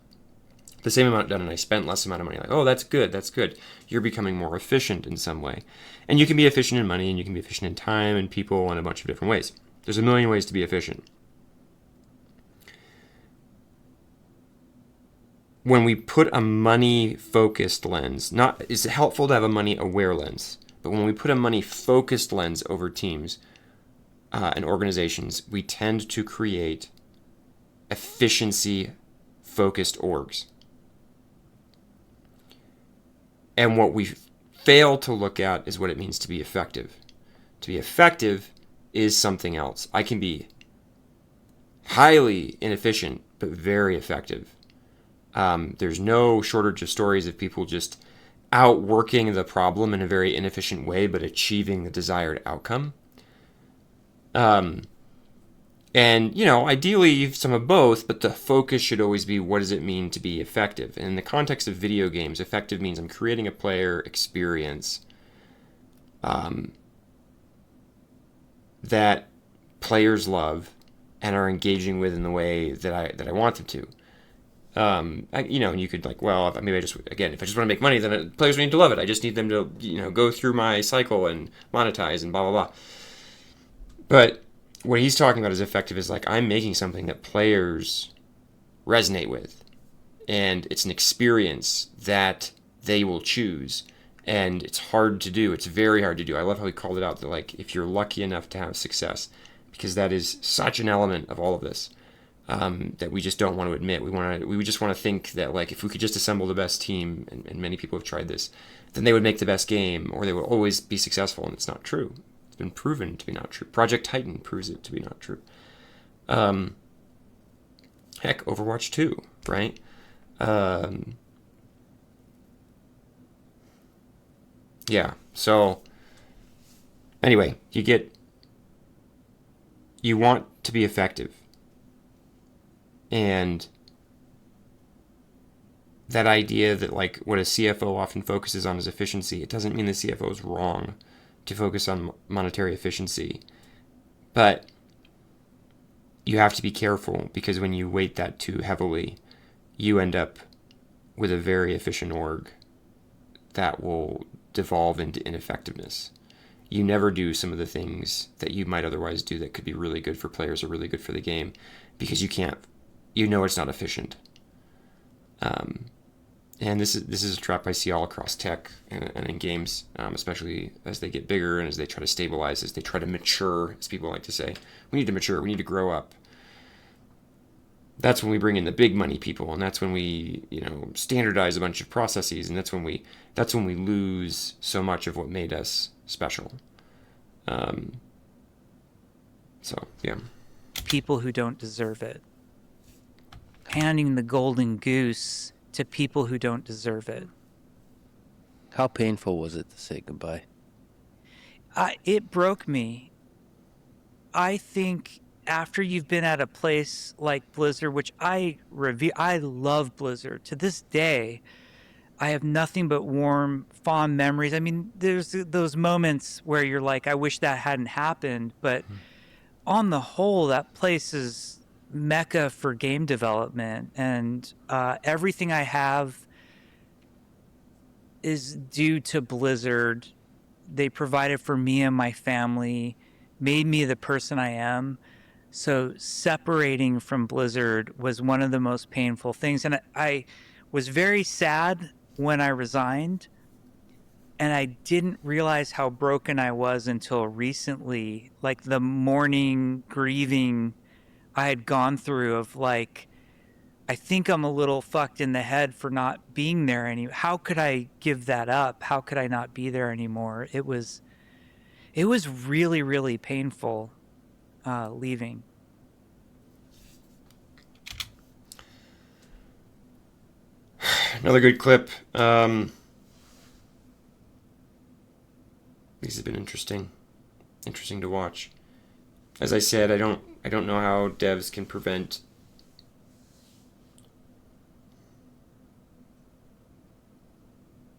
Speaker 1: the same amount done and I spent less amount of money. Like, oh, that's good. You're becoming more efficient in some way. And you can be efficient in money, and you can be efficient in time and people in a bunch of different ways. There's a million ways to be efficient. When we put a money-focused lens, it's helpful to have a money-aware lens, but when we put a money-focused lens over teams and organizations, we tend to create efficiency-focused orgs. And what we fail to look at is what it means to be effective. To be effective is something else. I can be highly inefficient, but very effective. There's no shortage of stories of people just outworking the problem in a very inefficient way, but achieving the desired outcome. And, ideally some of both, but the focus should always be, what does it mean to be effective? And in the context of video games, effective means I'm creating a player experience that players love and are engaging with in the way that I want them to. And you could maybe if I just want to make money, then players need to love it. I just need them to, go through my cycle and monetize and blah, blah, blah. But what he's talking about as effective is like, I'm making something that players resonate with, and it's an experience that they will choose, and it's hard to do. It's very hard to do. I love how he called it out, that like, if you're lucky enough to have success, because that is such an element of all of this. That we just don't want to admit. We just want to think that like, if we could just assemble the best team, and many people have tried this, then they would make the best game, or they will always be successful, and it's not true. It's been proven to be not true. Project Titan proves it to be not true. Heck, Overwatch 2, right? Yeah, so anyway, you want to be effective. And that idea that like what a CFO often focuses on is efficiency, it doesn't mean the CFO is wrong to focus on monetary efficiency. But you have to be careful, because when you weight that too heavily, you end up with a very efficient org that will devolve into ineffectiveness. You never do some of the things that you might otherwise do that could be really good for players or really good for the game, because you can't. It's not efficient. And this is a trap I see all across tech and in games, especially as they get bigger and as they try to stabilize, as they try to mature, as people like to say. We need to mature. We need to grow up. That's when we bring in the big money people, and that's when we, standardize a bunch of processes, and that's when we lose so much of what made us special. So yeah.
Speaker 3: People who don't deserve it. handing the golden goose to people who don't deserve it.
Speaker 2: How painful was it to say goodbye?
Speaker 3: It broke me. I think after you've been at a place like Blizzard, which I love Blizzard to this day. I have nothing but warm, fond memories. I mean, there's those moments where you're like, I wish that hadn't happened. But on the whole, that place is mecca for game development. And everything I have is due to Blizzard. They provided for me and my family, made me the person I am. So separating from Blizzard was one of the most painful things. And I was very sad when I resigned, and I didn't realize how broken I was until recently, like the morning grieving I had gone through of like, I think I'm a little fucked in the head for not being there anymore. How could I give that up? How could I not be there anymore? It was really, really painful leaving.
Speaker 1: Another good clip. These have been interesting to watch. As I said, I don't know how devs can prevent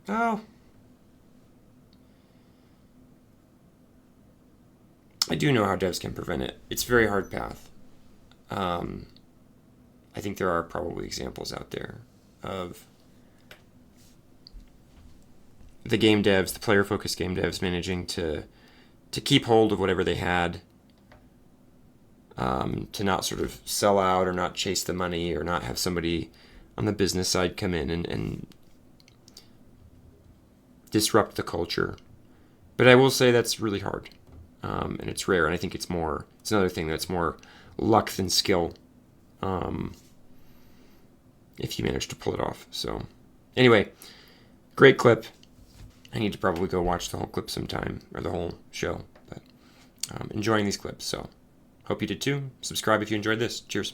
Speaker 1: I do know how devs can prevent it. It's a very hard path. I think there are probably examples out there of the game devs, the player-focused game devs, managing to keep hold of whatever they had, to not sort of sell out or not chase the money or not have somebody on the business side come in and disrupt the culture. But I will say that's really hard, and it's rare, and I think it's another thing that's more luck than skill, if you manage to pull it off. So anyway, great clip. I need to probably go watch the whole clip sometime, or the whole show, but enjoying these clips, so hope you did too. Subscribe if you enjoyed this. Cheers.